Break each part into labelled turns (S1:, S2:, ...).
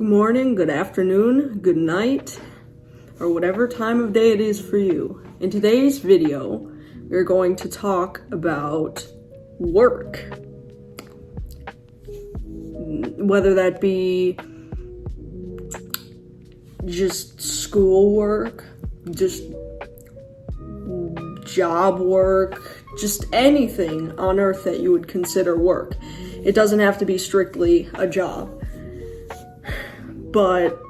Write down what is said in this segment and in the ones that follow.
S1: Good morning, good afternoon, good night, or whatever time of day it is for you. In today's video, we're going to talk about work. Whether that be just schoolwork, just job work, just anything on earth that you would consider work. It doesn't have to be strictly a job. But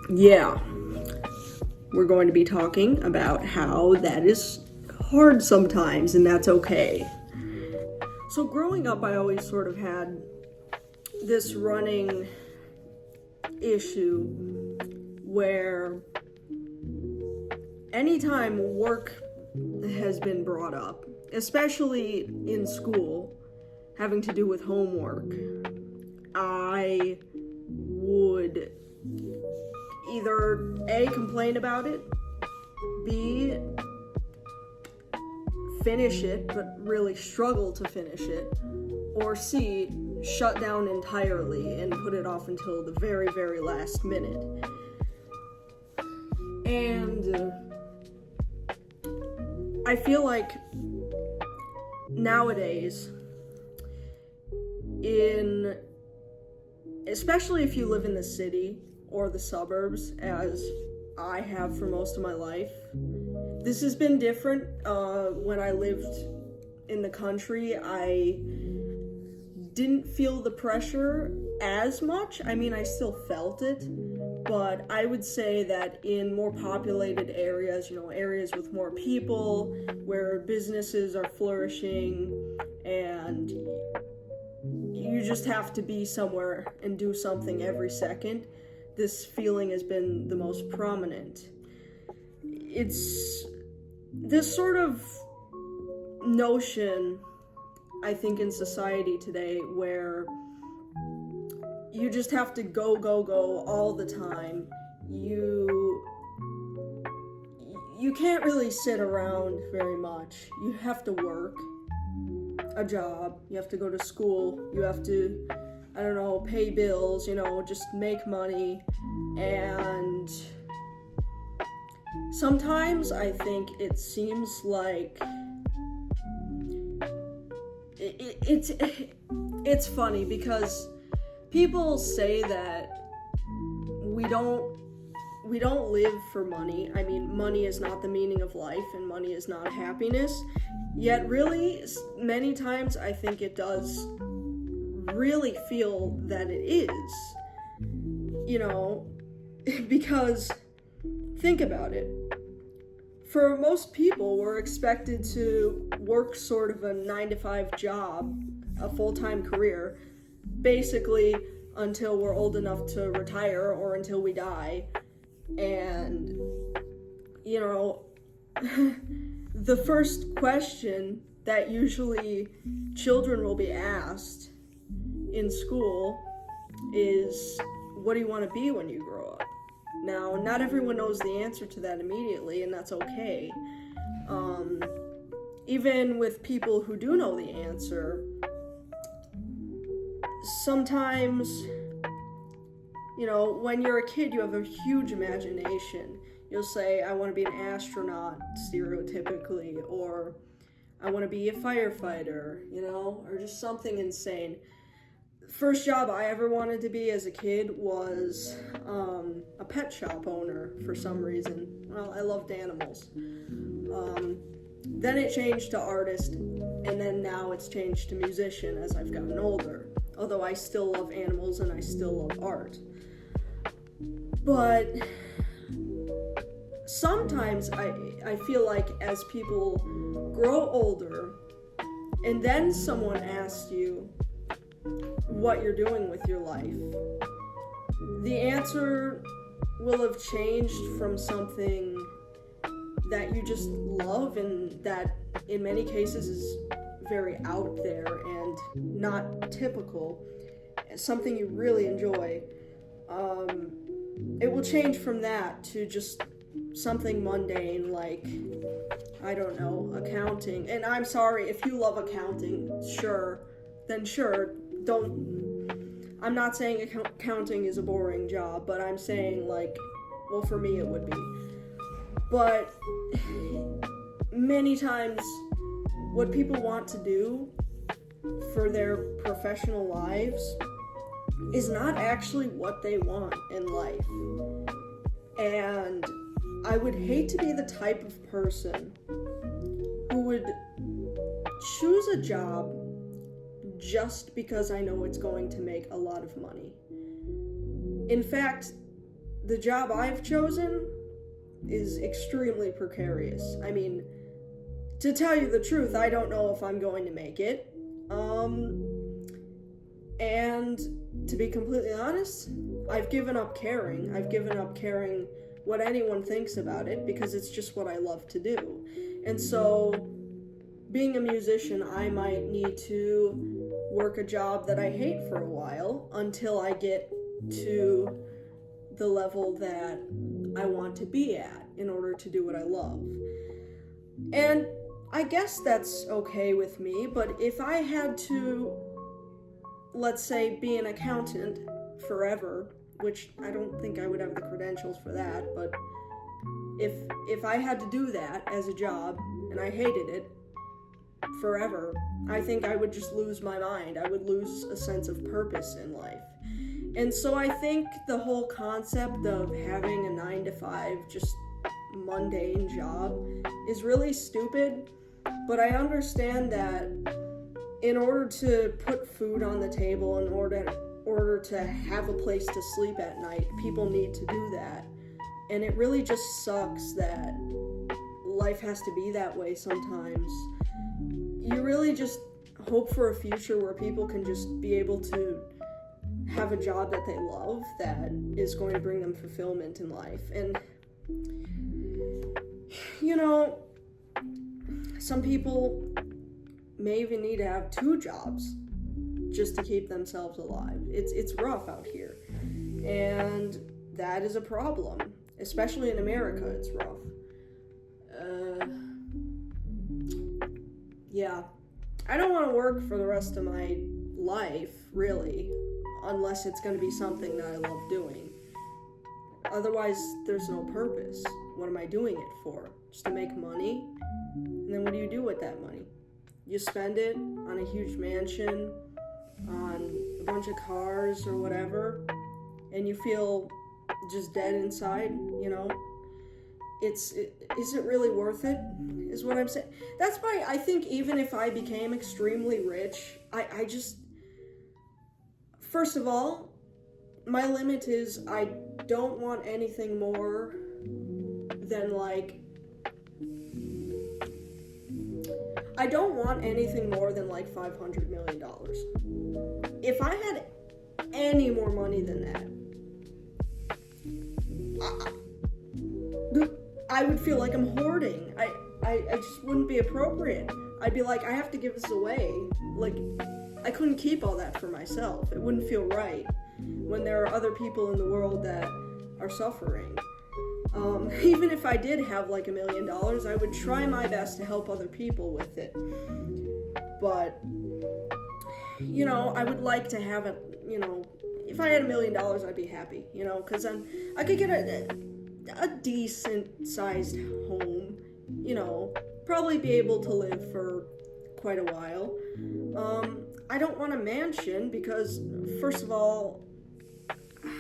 S1: yeah, we're going to be talking about how that is hard sometimes, and that's okay. So growing up, I always sort of had this running issue where anytime work has been brought up, especially in school, having to do with homework, I would either A, complain about it, B, finish it, but really struggle to finish it, or C, shut down entirely and put it off until the very, very last minute. And I feel like nowadays, especially if you live in the city or the suburbs, as I have for most of my life. This has been different. When I lived in the country, I didn't feel the pressure as much. I mean, I still felt it, but I would say that in more populated areas, areas with more people, where businesses are flourishing, and you just have to be somewhere and do something every second, this feeling has been the most prominent. It's this sort of notion, I think, in society today where you just have to go all the time. You can't really sit around very much. You have to work a job, you have to go to school, you have to, pay bills, just make money. And sometimes I think it seems like it's funny because people say that we don't live for money. I mean, money is not the meaning of life, and money is not happiness. Yet really, many times I think it does really feel that it is. Because think about it. For most people, we're expected to work sort of a 9-to-5 job, a full-time career, basically until we're old enough to retire or until we die. And, the first question that usually children will be asked in school is, what do you want to be when you grow up? Now, not everyone knows the answer to that immediately, and that's okay. Even with people who do know the answer, sometimes, when you're a kid, you have a huge imagination. You'll say, I want to be an astronaut, stereotypically, or I want to be a firefighter, or just something insane. First job I ever wanted to be as a kid was a pet shop owner for some reason. Well, I loved animals. Then it changed to artist, and then now it's changed to musician as I've gotten older. Although I still love animals and I still love art. But sometimes I feel like as people grow older, and then someone asks you what you're doing with your life, the answer will have changed from something that you just love and that in many cases is very out there and not typical, something you really enjoy. It will change from that to just something mundane like, accounting. And I'm sorry, if you love accounting, sure, don't I'm not saying accounting is a boring job, but I'm saying, like, well, for me it would be. But many times what people want to do for their professional lives is not actually what they want in life. And I would hate to be the type of person who would choose a job just because I know it's going to make a lot of money. In fact, the job I've chosen is extremely precarious. I mean, to tell you the truth, I don't know if I'm going to make it. And to be completely honest, I've given up caring. I've given up caring what anyone thinks about it because it's just what I love to do. And so, being a musician, I might need to work a job that I hate for a while until I get to the level that I want to be at in order to do what I love. And I guess that's okay with me, but if I had to, let's say, be an accountant forever, which I don't think I would have the credentials for that, but if I had to do that as a job and I hated it forever, I think I would just lose my mind. I would lose a sense of purpose in life. And so I think the whole concept of having a 9-to-5 just mundane job is really stupid, but I understand that in order to put food on the table, in order to have a place to sleep at night, people need to do that. And it really just sucks that life has to be that way sometimes. You really just hope for a future where people can just be able to have a job that they love that is going to bring them fulfillment in life. And, you know, some people may even need to have 2 jobs just to keep themselves alive. It's rough out here. And that is a problem. Especially in America, it's rough. Yeah. I don't want to work for the rest of my life, really, unless it's going to be something that I love doing. Otherwise, there's no purpose. What am I doing it for? Just to make money? And then what do you do with that money? You spend it on a huge mansion, on a bunch of cars or whatever, and you feel just dead inside, you know? Is it really worth it, is what I'm saying. That's why I think even if I became extremely rich, I just, first of all, my limit is I don't want anything more than like $500 million. If I had any more money than that, I would feel like I'm hoarding. I just wouldn't be appropriate. I'd be like, I have to give this away. Like, I couldn't keep all that for myself. It wouldn't feel right when there are other people in the world that are suffering. Even if I did have like $1 million, I would try my best to help other people with it. But, you know, I would like to have it, you know, if I had $1 million, I'd be happy, you know, because I could get a decent sized home, you know, probably be able to live for quite a while. I don't want a mansion because, first of all,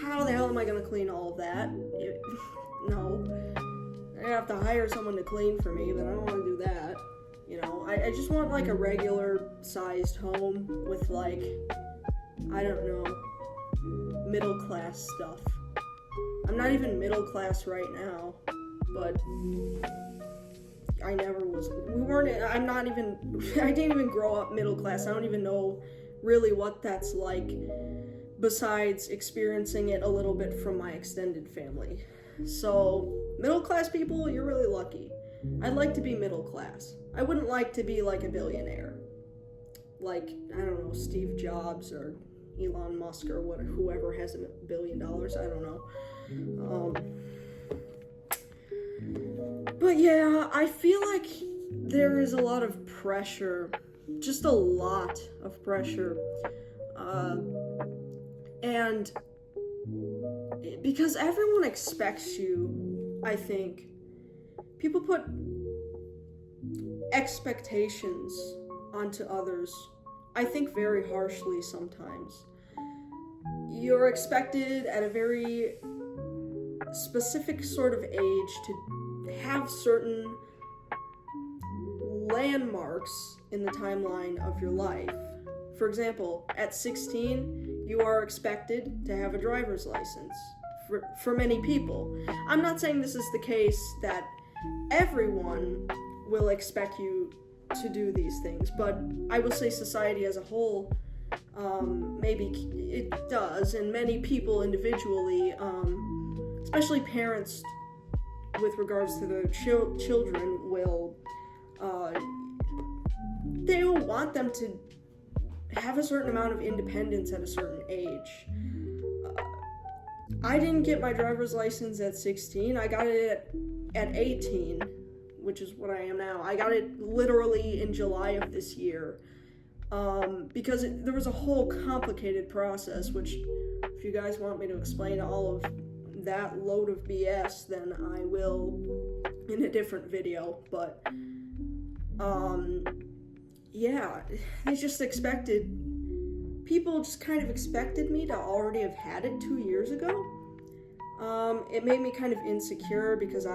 S1: how the hell am I going to clean all of that? No. I have to hire someone to clean for me, but I don't want to do that. You know, I just want like a regular sized home with like, I don't know, middle class stuff. I'm not even middle class right now, but I never was. I didn't even grow up middle class. I don't even know really what that's like besides experiencing it a little bit from my extended family. So, middle class people, you're really lucky. I'd like to be middle class. I wouldn't like to be like a billionaire. Like, I don't know, Steve Jobs or Elon Musk or whoever has $1 billion. I don't know. But yeah, I feel like there is a lot of pressure, just a lot of pressure, And because everyone expects you, I think, people put expectations onto others, I think very harshly sometimes. You're expected at a very specific sort of age to have certain landmarks in the timeline of your life. For example, at 16, you are expected to have a driver's license for many people. I'm not saying this is the case that everyone will expect you to do these things, but I will say society as a whole, maybe it does, and many people individually, especially parents with regards to their children, will they will want them to have a certain amount of independence at a certain age. I didn't get my driver's license at 16. I got it at 18, which is what I am now. I got it literally in July of this year, because there was a whole complicated process, which if you guys want me to explain all of that load of BS, then I will in a different video. But yeah, they just expected, people just kind of expected me to already have had it 2 years ago. It made me kind of insecure because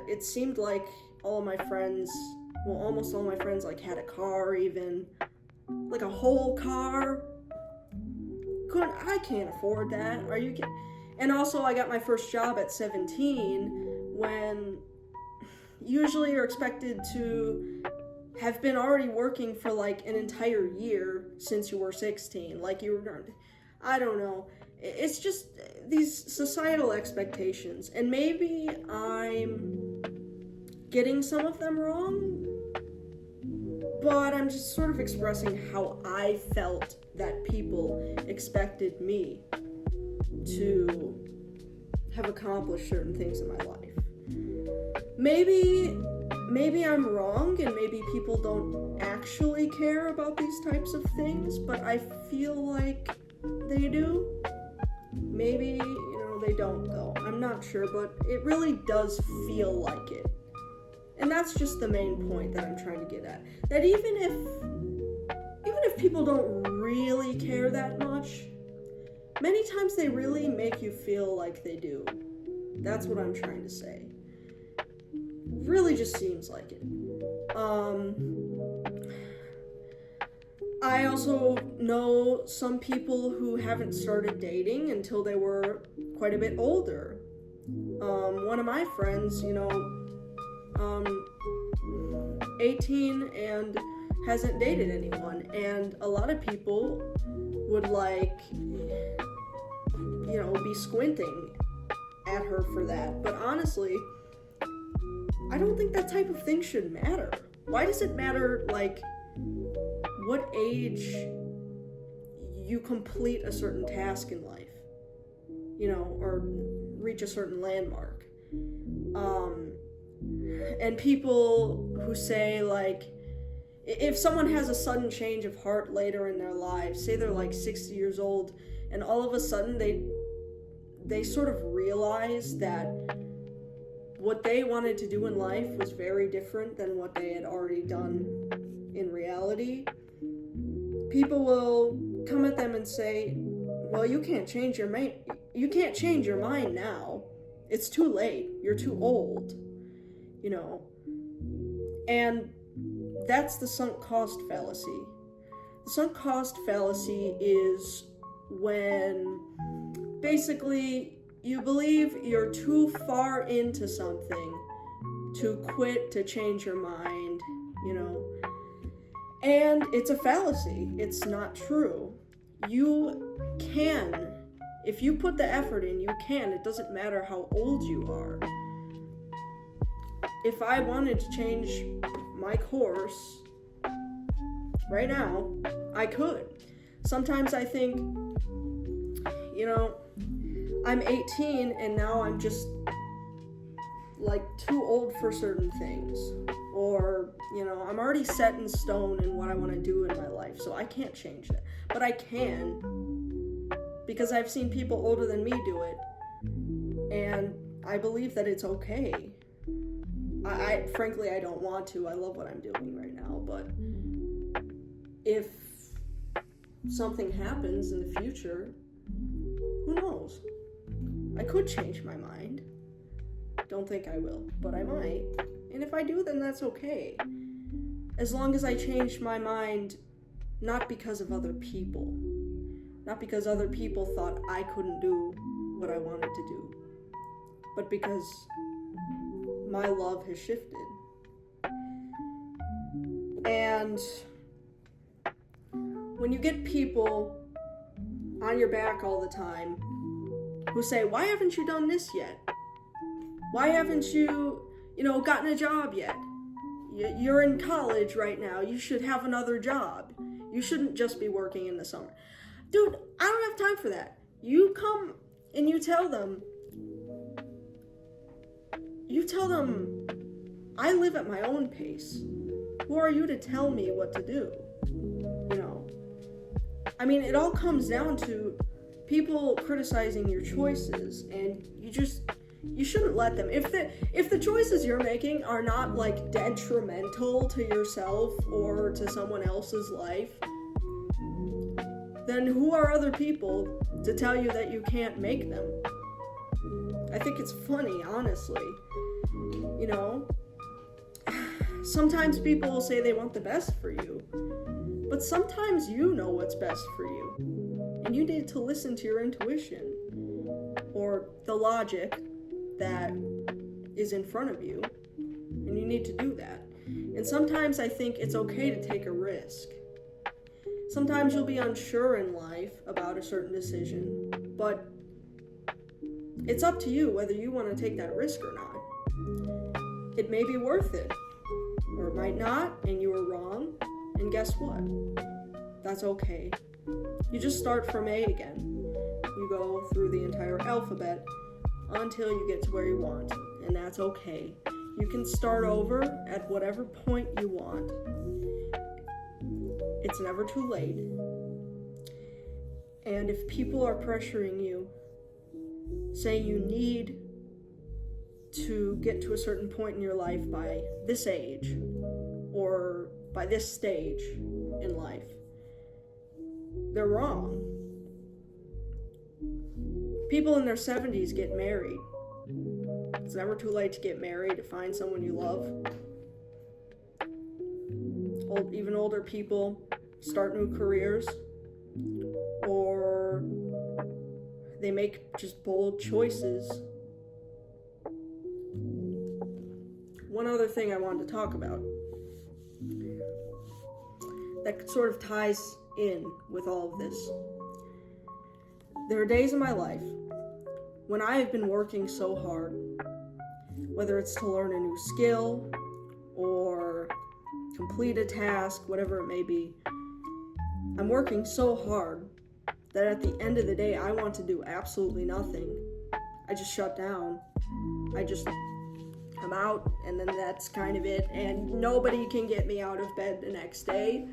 S1: it seemed like all of my friends, well, almost all my friends, like, had a car, even like a whole car. I can't afford that. Are you kidding? And also, I got my first job at 17, when usually you're expected to have been already working for like an entire year since you were 16. Like, you were, I don't know. It's just these societal expectations, and maybe I'm getting some of them wrong, but I'm just sort of expressing how I felt that people expected me to have accomplished certain things in my life. Maybe I'm wrong, and maybe people don't actually care about these types of things, but I feel like they do. Maybe, they don't, though. I'm not sure, but it really does feel like it. And that's just the main point that I'm trying to get at. That even if people don't really care that much, many times they really make you feel like they do. That's what I'm trying to say. Really just seems like it. I also know some people who haven't started dating until they were quite a bit older. One of my friends, 18 and hasn't dated anyone, and a lot of people would be squinting at her for that. But honestly, I don't think that type of thing should matter. Why does it matter, what age you complete a certain task in life, or reach a certain landmark? And people who say, if someone has a sudden change of heart later in their lives, say they're 60 years old, and all of a sudden they sort of realize that what they wanted to do in life was very different than what they had already done in reality, people will come at them and say, well, you can't change your mind now. It's too late. You're too old. And that's the sunk cost fallacy. The sunk cost fallacy is when basically you believe you're too far into something to quit, to change your mind, And it's a fallacy. It's not true. You can. If you put the effort in, you can. It doesn't matter how old you are. If I wanted to change my course right now, I could. Sometimes I think, I'm 18 and now I'm just too old for certain things. Or, I'm already set in stone in what I want to do in my life, so I can't change that. But I can, because I've seen people older than me do it, and I believe that it's okay. I frankly, I don't want to. I love what I'm doing right now, but if something happens in the future, who knows? I could change my mind. Don't think I will, but I might. And if I do, then that's okay. As long as I change my mind, not because of other people. Not because other people thought I couldn't do what I wanted to do, but because my love has shifted. And when you get people on your back all the time who say, why haven't you done this yet? Why haven't you, gotten a job yet? You're in college right now. You should have another job. You shouldn't just be working in the summer. Dude, I don't have time for that. You come and you tell them, I live at my own pace. Who are you to tell me what to do? I mean, it all comes down to people criticizing your choices, and you shouldn't let them. If the choices you're making are not like detrimental to yourself or to someone else's life, then who are other people to tell you that you can't make them? I think it's funny, honestly. Sometimes people will say they want the best for you, but sometimes you know what's best for you, and you need to listen to your intuition or the logic that is in front of you, and you need to do that. And sometimes I think it's okay to take a risk. Sometimes you'll be unsure in life about a certain decision, but it's up to you whether you want to take that risk or not. It may be worth it, or it might not, and you were wrong, and guess what? That's okay. You just start from A again. You go through the entire alphabet until you get to where you want, and that's okay. You can start over at whatever point you want. It's never too late. And if people are pressuring you, saying you need to get to a certain point in your life by this age or by this stage in life, they're wrong. People in their 70s get married. It's never too late to get married, to find someone you love. Even older people start new careers, or they make just bold choices. One other thing I wanted to talk about that sort of ties in with all of this. There are days in my life when I have been working so hard, whether it's to learn a new skill or complete a task, whatever it may be. I'm working so hard that at the end of the day, I want to do absolutely nothing. I just shut down. I'm out, and then that's kind of it, and nobody can get me out of bed the next day.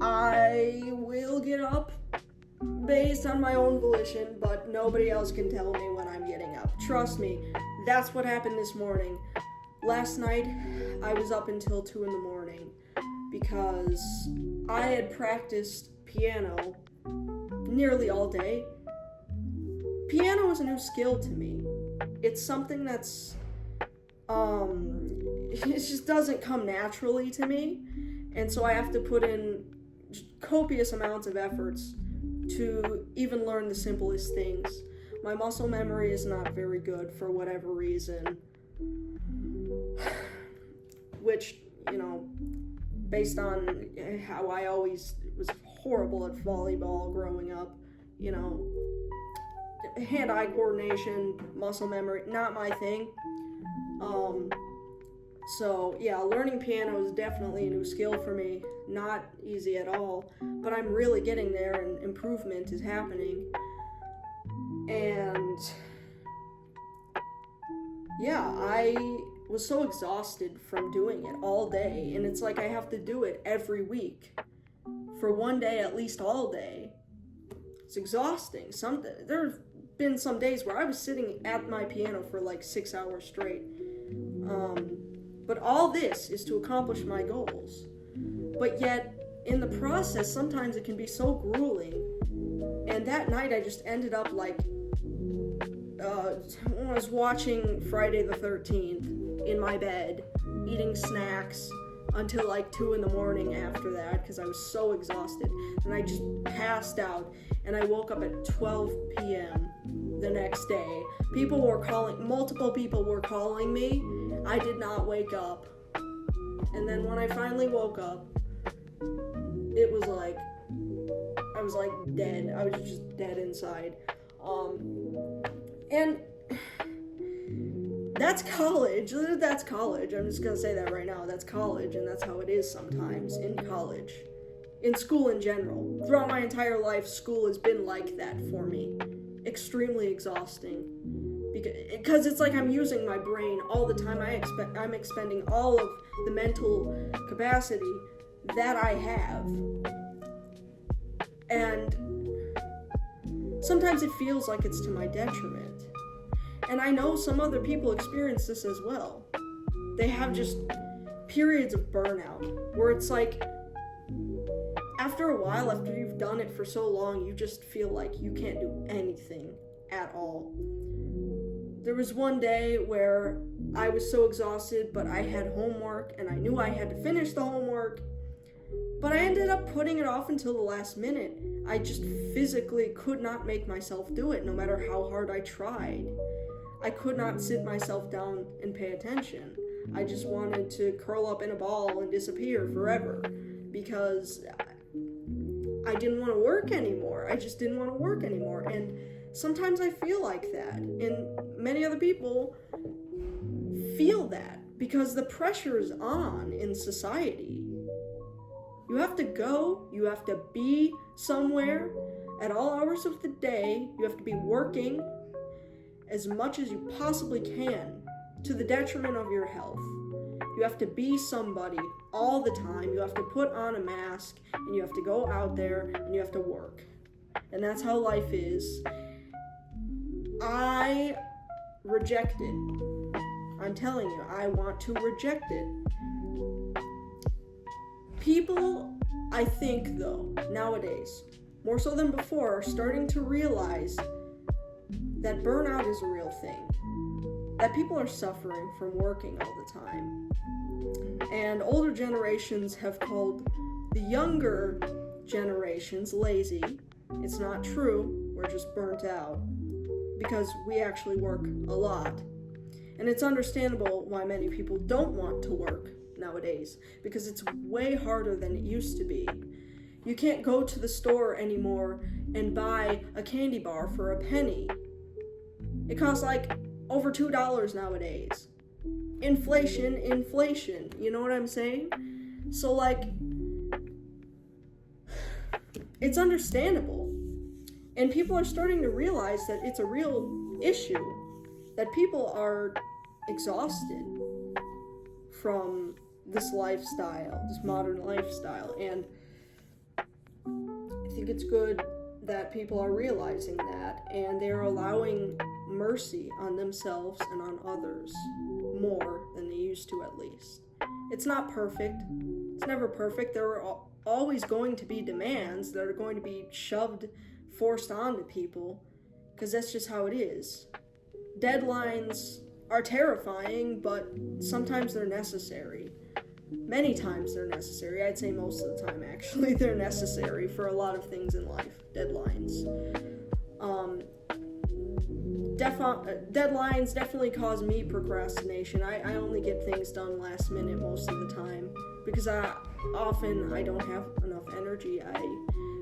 S1: I will get up based on my own volition, but nobody else can tell me when I'm getting up. Trust me, that's what happened this morning. Last night, I was up until 2 a.m. because I had practiced piano nearly all day. Piano is a new skill to me. It's something that's, it just doesn't come naturally to me, and so I have to put in copious amounts of efforts to even learn the simplest things. My muscle memory is not very good for whatever reason, which, based on how I always was horrible at volleyball growing up, hand-eye coordination, muscle memory, not my thing. So yeah, learning piano is definitely a new skill for me. Not easy at all, but I'm really getting there, and improvement is happening. And yeah, I was so exhausted from doing it all day, and it's like I have to do it every week for one day, at least all day. It's exhausting. There have been some days where I was sitting at my piano for like 6 hours straight. But all this is to accomplish my goals. But yet, in the process, sometimes it can be so grueling. And that night I just ended up like, I was watching Friday the 13th in my bed, eating snacks until like 2 in the morning after that, because I was so exhausted. And I just passed out, and I woke up at 12 p.m. the next day. Multiple people were calling me. I did not wake up. And then when I finally woke up, it was like, I was like dead. I was just dead inside. And that's college. That's college. I'm just gonna say that right now. That's college, and that's how it is sometimes in college. In school in general. Throughout my entire life, school has been like that for me. Extremely exhausting. Because it's like I'm using my brain all the time. I'm expending all of the mental capacity that I have. And sometimes it feels like it's to my detriment. And I know some other people experience this as well. They have just periods of burnout where it's like, after a while, after you've done it for so long, you just feel like you can't do anything at all. There was one day where I was so exhausted, but I had homework, and I knew I had to finish the homework, but I ended up putting it off until the last minute. I just physically could not make myself do it, no matter how hard I tried. I could not sit myself down and pay attention. I just wanted to curl up in a ball and disappear forever, because I didn't want to work anymore. I just didn't want to work anymore. And sometimes I feel like that. And many other people feel that because the pressure is on in society. You have to go, you have to be somewhere at all hours of the day. You have to be working as much as you possibly can to the detriment of your health. You have to be somebody all the time. You have to put on a mask, and you have to go out there, and you have to work. And that's how life is. I reject it. I'm telling you, I want to reject it. People, I think, though, nowadays, more so than before, are starting to realize that burnout is a real thing. That people are suffering from working all the time. And older generations have called the younger generations lazy. It's not true. We're just burnt out. Because we actually work a lot. And it's understandable why many people don't want to work nowadays, because it's way harder than it used to be. You can't go to the store anymore and buy a candy bar for a penny. It costs like over $2 nowadays. Inflation, you know what I'm saying? So like, it's understandable. And people are starting to realize that it's a real issue, that people are exhausted from this lifestyle, this modern lifestyle. And I think it's good that people are realizing that, and they're allowing mercy on themselves and on others more than they used to, at least. It's not perfect. It's never perfect. There are always going to be demands that are going to be forced onto people, because that's just how it is. Deadlines are terrifying, but sometimes they're necessary. Many times they're necessary. I'd say most of the time, actually, they're necessary for a lot of things in life. Deadlines. Deadlines definitely cause me procrastination. I only get things done last minute most of the time, because I don't have enough energy. I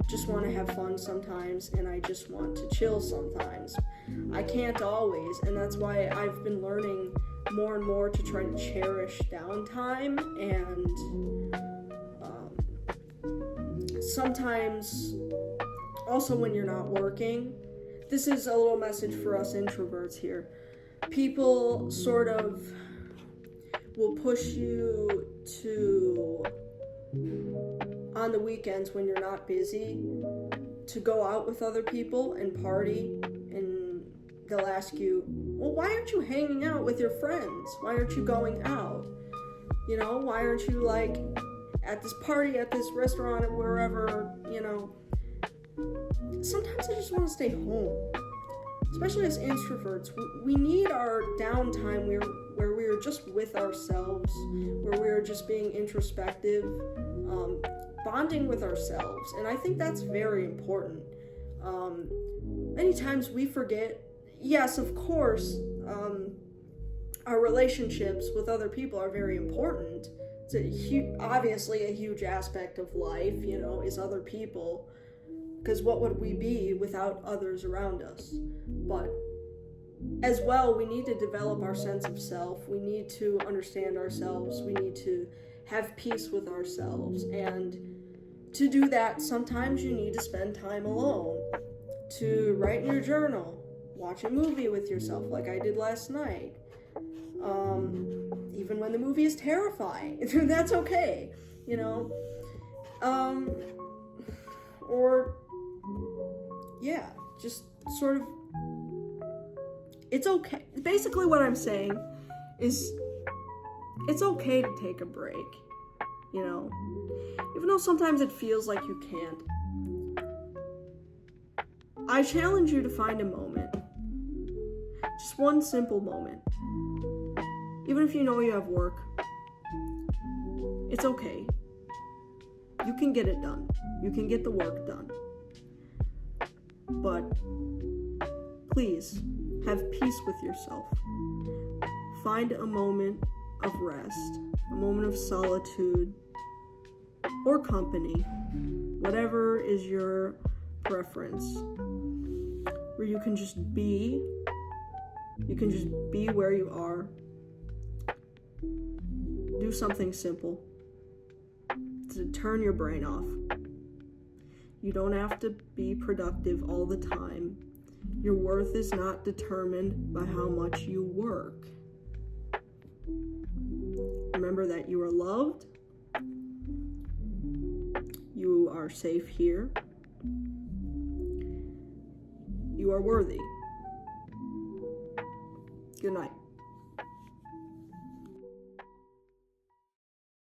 S1: just want to have fun sometimes, and I just want to chill sometimes. I can't always, and that's why I've been learning more and more to try to cherish downtime, and sometimes also when you're not working. This is a little message for us introverts here. People sort of will push you to, on the weekends when you're not busy, to go out with other people and party, and they'll ask you, well, why aren't you hanging out with your friends? Why aren't you going out? You know, why aren't you like at this party, at this restaurant, or wherever, you know? Sometimes I just want to stay home. Especially as introverts, we need our downtime where we are just with ourselves, where we are just being introspective, bonding with ourselves. And I think that's very important. Many times we forget, yes, of course, our relationships with other people are very important. It's obviously a huge aspect of life, you know, is other people. Because what would we be without others around us? But as well, we need to develop our sense of self. We need to understand ourselves. We need to have peace with ourselves. And to do that, sometimes you need to spend time alone, to write in your journal, watch a movie with yourself like I did last night. Even when the movie is terrifying, that's okay, you know? Or, yeah, just sort of, it's okay. Basically what I'm saying is it's okay to take a break, you know? Even though sometimes it feels like you can't. I challenge you to find a moment. Just one simple moment. Even if you know you have work, it's okay. You can get it done. You can get the work done. But please have peace with yourself. Find a moment of rest, a moment of solitude or company, whatever is your preference, where you can just be. You can just be where you are. Do something simple to turn your brain off. You don't have to be productive all the time. Your worth is not determined by how much you work. Remember that you are loved. You are safe here. You are worthy. Good night.